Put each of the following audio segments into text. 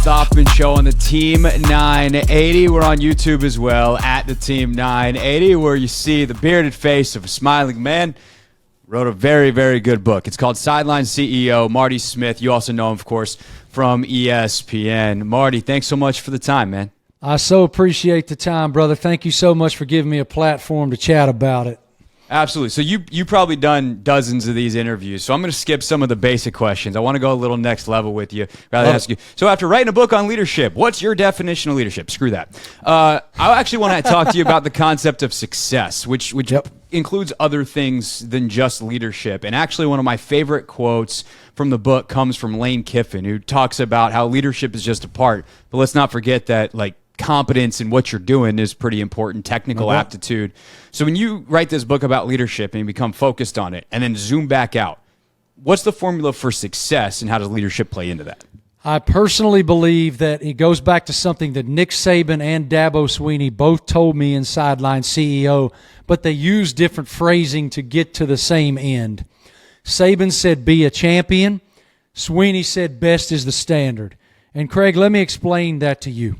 Hoffman Show on the Team 980. We're on YouTube as well, at the Team 980, where you see the bearded face of a smiling man. Wrote a very, very good book. It's called Sideline CEO, Marty Smith. You also know him, of course, from ESPN. Marty, thanks so much for the time, man. I so appreciate the time, brother. Thank you so much for giving me a platform to chat about it. Absolutely. So you probably done dozens of these interviews, so I'm going to skip some of the basic questions. I want to go a little next level with you. Rather than ask you. So after writing a book on leadership, what's your definition of leadership? Screw that. I actually want to talk to you about the concept of success, which includes other things than just leadership. And actually, one of my favorite quotes from the book comes from Lane Kiffin, who talks about how leadership is just a part. But let's not forget that, competence in what you're doing is pretty important, technical aptitude. So when you write this book about leadership and you become focused on it and then zoom back out, what's the formula for success and how does leadership play into that? I personally believe that it goes back to something that Nick Saban and Dabo Swinney both told me in Sideline CEO, but they use different phrasing to get to the same end. Saban said, be a champion. Swinney said, best is the standard. And Craig, let me explain that to you.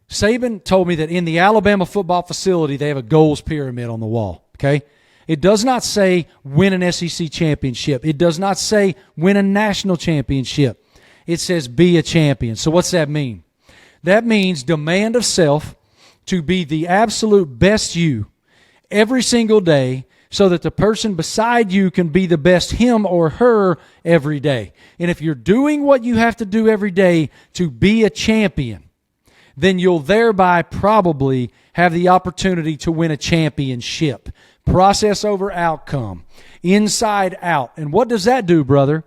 Saban told me that in the Alabama football facility, they have a goals pyramid on the wall, okay? It does not say win an SEC championship. It does not say win a national championship. It says be a champion. So what's that mean? That means demand of self to be the absolute best you every single day so that the person beside you can be the best him or her every day. And if you're doing what you have to do every day to be a champion, then you'll thereby probably have the opportunity to win a championship. Process over outcome, inside out. And what does that do, brother?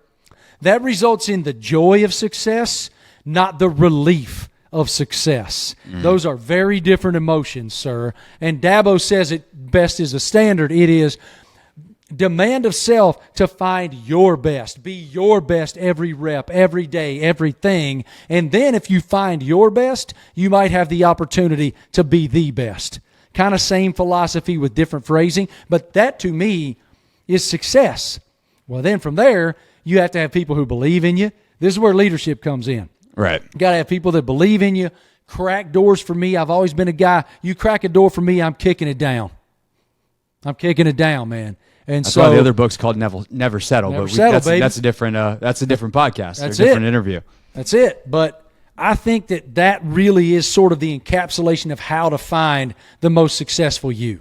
That results in the joy of success, not the relief of success. Those are very different emotions, sir. And Dabo says it best is a standard. It is demand of self to find your best. Be your best every rep, every day, everything. And then if you find your best, you might have the opportunity to be the best. Kind of same philosophy with different phrasing, but that to me is success. Well, then from there, you have to have people who believe in you. This is where leadership comes in. Right. You got to have people that believe in you, crack doors for me. I've always been a guy, you crack a door for me, I'm kicking it down. I'm kicking it down, man. And that's why the other book's called Never Settle. That's a different podcast. That's a different interview. That's it. But I think that really is sort of the encapsulation of how to find the most successful you.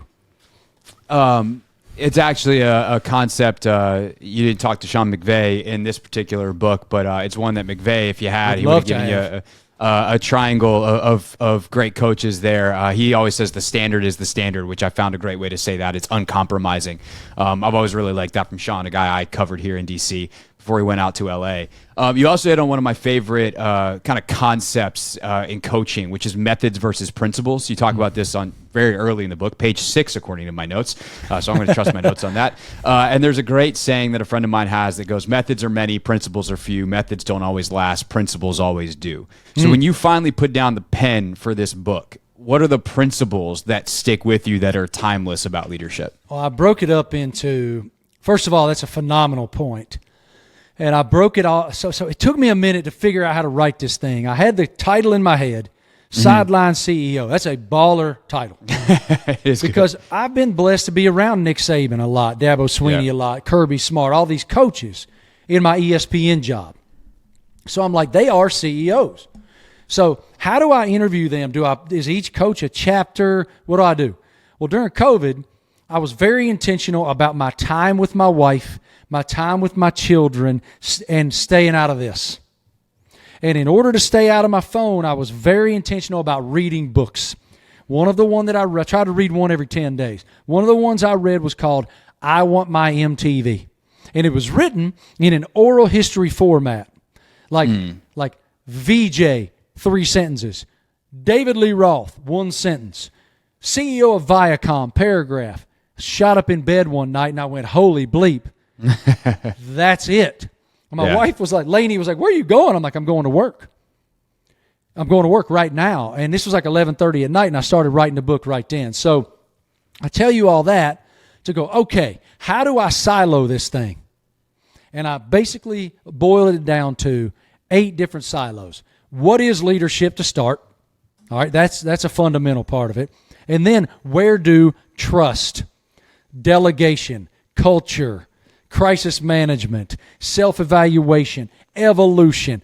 It's actually a concept. You didn't talk to Sean McVay in this particular book, but it's one that McVay, if you had, he would have given you a triangle of great coaches there. He always says the standard is the standard, which I found a great way to say that. It's uncompromising. I've always really liked that from Sean, a guy I covered here in D.C. before he went out to L.A. You also hit on one of my favorite kind of concepts in coaching, which is methods versus principles. You talk about this on very early in the book, page 6, according to my notes. So I'm going to trust my notes on that. And there's a great saying that a friend of mine has that goes, methods are many, principles are few. Methods don't always last, principles always do. So when you finally put down the pen for this book, what are the principles that stick with you that are timeless about leadership? Well, I broke it up into, first of all, that's a phenomenal point. And I broke it all. So it took me a minute to figure out how to write this thing. I had the title in my head, Sideline CEO. That's a baller title. Because good. I've been blessed to be around Nick Saban a lot, Dabo Swinney a lot, Kirby Smart, all these coaches in my ESPN job. So I'm like, they are CEOs. So how do I interview them? Is each coach a chapter? What do I do? Well, during COVID, I was very intentional about my time with my wife, my time with my children, and staying out of this. And in order to stay out of my phone, I was very intentional about reading books. One that I tried to read one every 10 days. One of the ones I read was called I Want My MTV. And it was written in an oral history format. Like VJ, 3 sentences. David Lee Roth, 1 sentence. CEO of Viacom, paragraph. Shot up in bed one night and I went, holy bleep. That's it. And my wife was like, Lainey was like, where are you going? I'm like, I'm going to work. I'm going to work right now. And this was like 11:30 at night and I started writing the book right then. So I tell you all that to go, okay, how do I silo this thing? And I basically boiled it down to 8 different silos. what is leadership to start? All right, that's a fundamental part of it. And then where do trust, delegation, culture, crisis management, self-evaluation, evolution,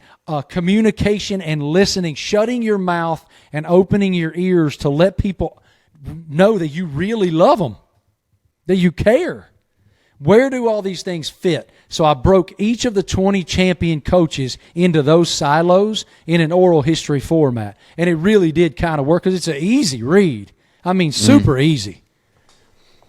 communication and listening, shutting your mouth and opening your ears to let people know that you really love them, that you care. Where do all these things fit? So I broke each of the 20 champion coaches into those silos in an oral history format. And it really did kind of work because it's an easy read. I mean, super easy.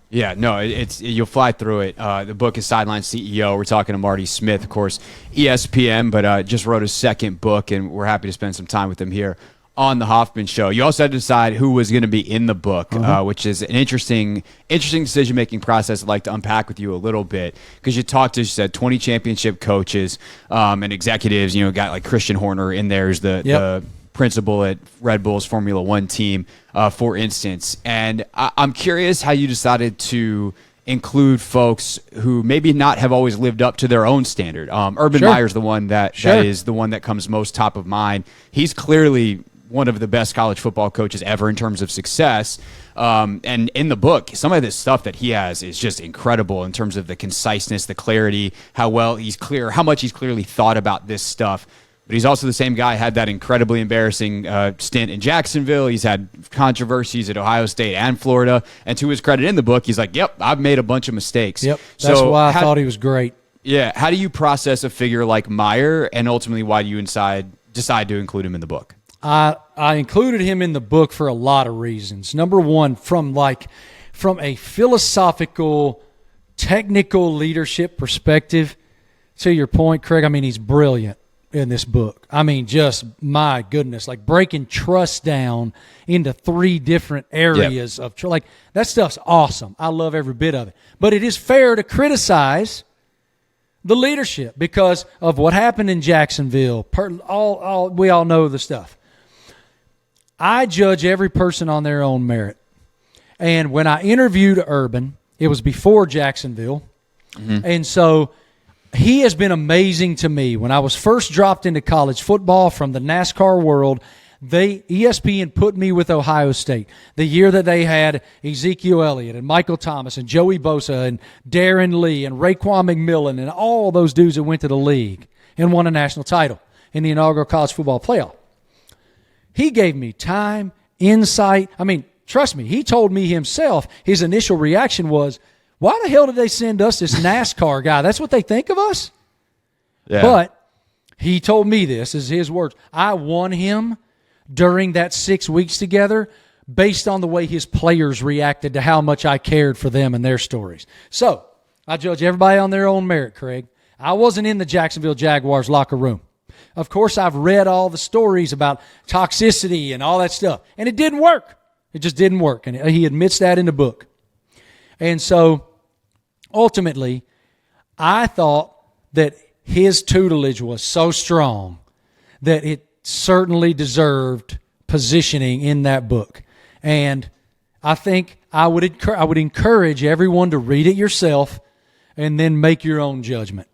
Yeah, no, you'll fly through it. The book is Sideline CEO. We're talking to Marty Smith, of course, ESPN, but just wrote a second book, and we're happy to spend some time with him here on the Hoffman Show. You also had to decide who was going to be in the book, which is an interesting decision-making process I'd like to unpack with you a little bit, because you talked to, you said, 20 championship coaches and executives. You know, got like Christian Horner in there as the principal at Red Bull's Formula One team, for instance. And I'm curious how you decided to include folks who maybe not have always lived up to their own standard. Urban Meyer is the one that is the one that comes most top of mind. He's clearly one of the best college football coaches ever in terms of success. And in the book, some of this stuff that he has is just incredible in terms of the conciseness, the clarity, how much he's clearly thought about this stuff. But he's also the same guy, had that incredibly embarrassing stint in Jacksonville. He's had controversies at Ohio State and Florida. And to his credit in the book, he's like, yep, I've made a bunch of mistakes. Yep, that's why I thought he was great. Yeah, how do you process a figure like Meyer, and ultimately why do you decide to include him in the book? I included him in the book for a lot of reasons. Number one, from a philosophical, technical leadership perspective, to your point, Craig, I mean, he's brilliant in this book. I mean, just, my goodness, like breaking trust down into 3 different areas of trust. Like, that stuff's awesome. I love every bit of it. But it is fair to criticize the leadership because of what happened in Jacksonville. We all know the stuff. I judge every person on their own merit. And when I interviewed Urban, it was before Jacksonville. And so he has been amazing to me. When I was first dropped into college football from the NASCAR world, ESPN put me with Ohio State. The year that they had Ezekiel Elliott and Michael Thomas and Joey Bosa and Darren Lee and Raekwon McMillan and all those dudes that went to the league and won a national title in the inaugural college football playoff. He gave me time, insight. I mean, trust me, he told me himself, his initial reaction was, why the hell did they send us this NASCAR guy? That's what they think of us? Yeah. But he told me this is his words. I won him during that 6 weeks together based on the way his players reacted to how much I cared for them and their stories. So I judge everybody on their own merit, Craig. I wasn't in the Jacksonville Jaguars locker room. Of course, I've read all the stories about toxicity and all that stuff, and it didn't work. It just didn't work, and he admits that in the book. And so ultimately, I thought that his tutelage was so strong that it certainly deserved positioning in that book. And I think I would encourage everyone to read it yourself and then make your own judgment.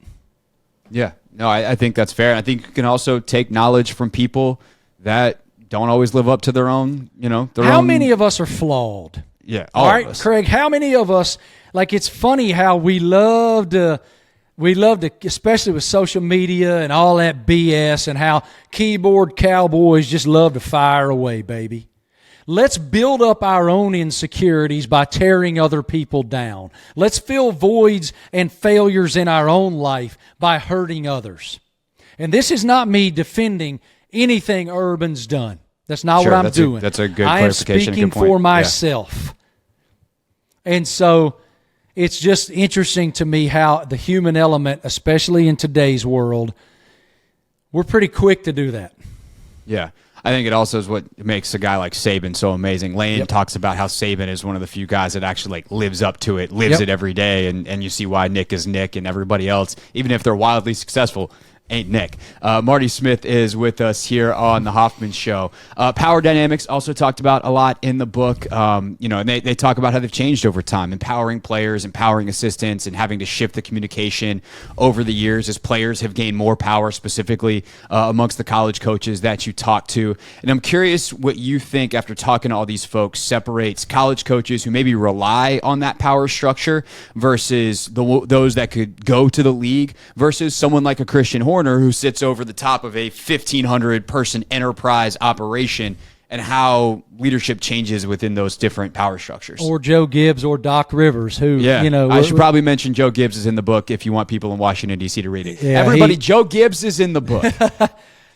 Yeah, no, I think that's fair. I think you can also take knowledge from people that don't always live up to their own, How many of us are flawed? Yeah, all right, Craig, how many of us, like, it's funny how we love to, especially with social media and all that BS, and how keyboard cowboys just love to fire away, baby. Let's build up our own insecurities by tearing other people down. Let's fill voids and failures in our own life by hurting others. And this is not me defending anything Urban's done. That's not what I'm doing. That's a good clarification. I am speaking for myself. Yeah. And so it's just interesting to me how the human element, especially in today's world, we're pretty quick to do that. Yeah. I think it also is what makes a guy like Saban so amazing. Lane talks about how Saban is one of the few guys that actually lives up to it, lives it every day, and you see why Nick is Nick and everybody else, even if they're wildly successful, ain't Nick. Marty Smith is with us here on the Hoffman Show. Power dynamics also talked about a lot in the book. And they talk about how they've changed over time, empowering players, empowering assistants, and having to shift the communication over the years as players have gained more power, specifically amongst the college coaches that you talk to. And I'm curious what you think, after talking to all these folks, separates college coaches who maybe rely on that power structure versus those that could go to the league versus someone like a Christian Horner who sits over the top of a 1,500 person enterprise operation, and how leadership changes within those different power structures. Or Joe Gibbs or Doc Rivers, who, I should probably mention Joe Gibbs is in the book if you want people in Washington, D.C. to read it. Yeah, Everybody, Joe Gibbs is in the book.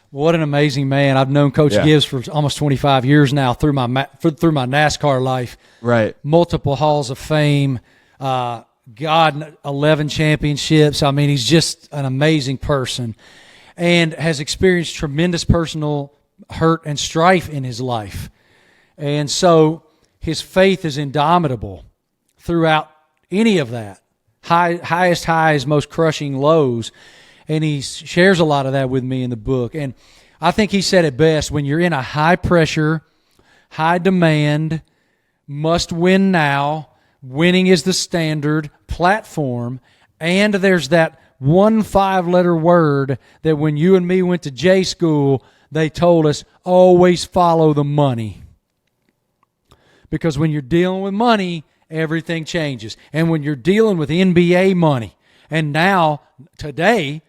What an amazing man. I've known Coach Gibbs for almost 25 years now through my NASCAR life. Right. Multiple Halls of Fame, 11 championships. I mean, he's just an amazing person and has experienced tremendous personal hurt and strife in his life. And so his faith is indomitable throughout any of that. Highest highs, most crushing lows. And he shares a lot of that with me in the book. And I think he said it best: when you're in a high pressure, high demand, must win now, winning is the standard platform, and there's that one 5-letter word that when you and me went to J school, they told us, always follow the money. Because when you're dealing with money, everything changes. And when you're dealing with NBA money, and now, today,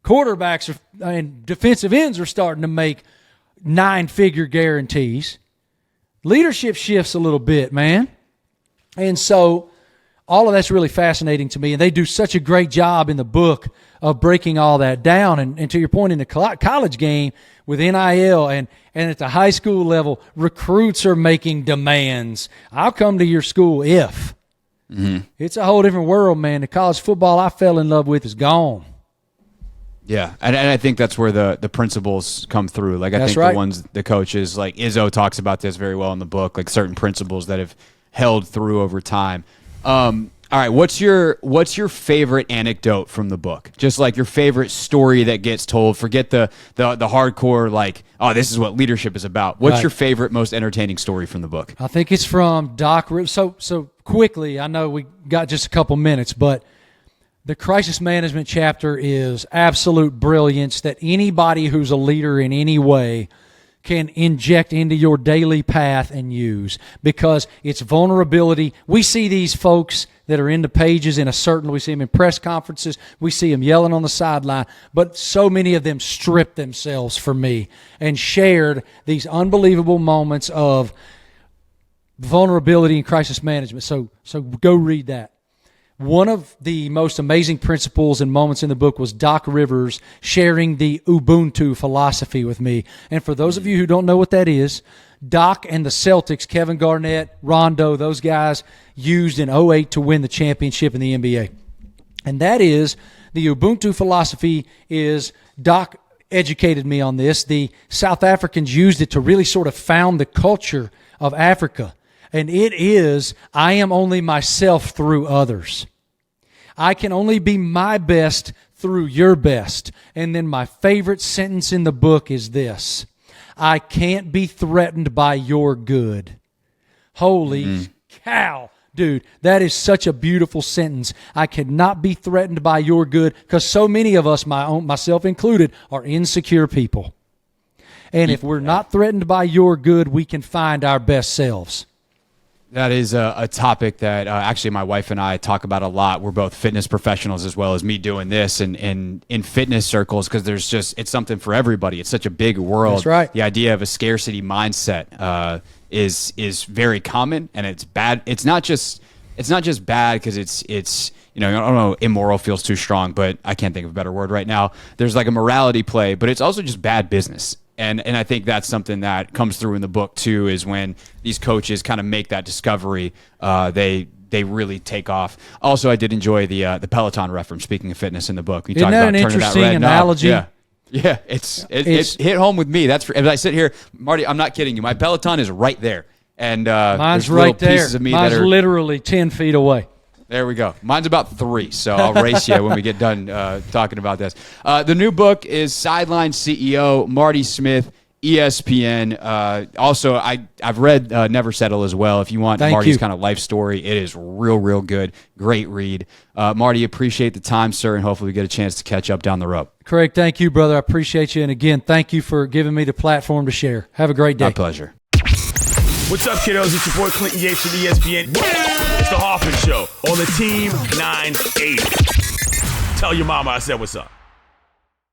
quarterbacks and defensive ends are starting to make 9-figure guarantees. Leadership shifts a little bit, man. And so all of that's really fascinating to me. And they do such a great job in the book of breaking all that down. And to your point, in the college game with NIL and at the high school level, recruits are making demands. I'll come to your school if. Mm-hmm. It's a whole different world, man. The college football I fell in love with is gone. Yeah, and I think that's where the principles come through. Like, I think the ones, the coaches, like Izzo talks about this very well in the book, like certain principles that have held through over time. All right, what's your favorite anecdote from the book? Just like your favorite story that gets told. Forget the hardcore, like, oh, this is what leadership is about. What's your favorite, most entertaining story from the book? I think it's from Doc. So quickly, I know we got just a couple minutes, but the crisis management chapter is absolute brilliance that anybody who's a leader in any way can inject into your daily path and use, because it's vulnerability. We see these folks that are in the pages we see them in press conferences, we see them yelling on the sideline, but so many of them stripped themselves for me and shared these unbelievable moments of vulnerability and crisis management. So go read that. One of the most amazing principles and moments in the book was Doc Rivers sharing the Ubuntu philosophy with me. And for those of you who don't know what that is, Doc and the Celtics, Kevin Garnett, Rondo, those guys used in 2008 to win the championship in the NBA. And that is, the Ubuntu philosophy is, Doc educated me on this, the South Africans used it to really sort of found the culture of Africa. And it is, I am only myself through others. I can only be my best through your best. And then my favorite sentence in the book is this: I can't be threatened by your good. Holy cow, dude, that is such a beautiful sentence. I cannot be threatened by your good, because so many of us, myself included, are insecure people. And if we're not threatened by your good, we can find our best selves. That is a topic that actually my wife and I talk about a lot. We're both fitness professionals, as well as me doing this and in fitness circles, because it's something for everybody. It's such a big world. That's right. The idea of a scarcity mindset is very common, and it's bad. It's not just bad because it's I don't know, immoral feels too strong, but I can't think of a better word right now. There's like a morality play, but it's also just bad business. And I think that's something that comes through in the book too, is when these coaches kind of make that discovery, they really take off. Also, I did enjoy the Peloton reference, speaking of fitness, in the book. Isn't that an interesting analogy? Yeah, it hit home with me. As I sit here, Marty, I'm not kidding you. My Peloton is right there, and mine's right there. Pieces of me mine's that are literally 10 feet away. There we go. Mine's about 3, so I'll race you when we get done talking about this. The new book is Sideline CEO, Marty Smith, ESPN. Also, I've read Never Settle as well. If you want Marty's kind of life story, it is real good. Great read. Marty, appreciate the time, sir, and hopefully we get a chance to catch up down the road. Craig, thank you, brother. I appreciate you. And again, thank you for giving me the platform to share. Have a great day. My pleasure. What's up, kiddos? It's your boy Clinton Yates from ESPN. It's the Hoffman Show on the Team 980. Tell your mama I said what's up.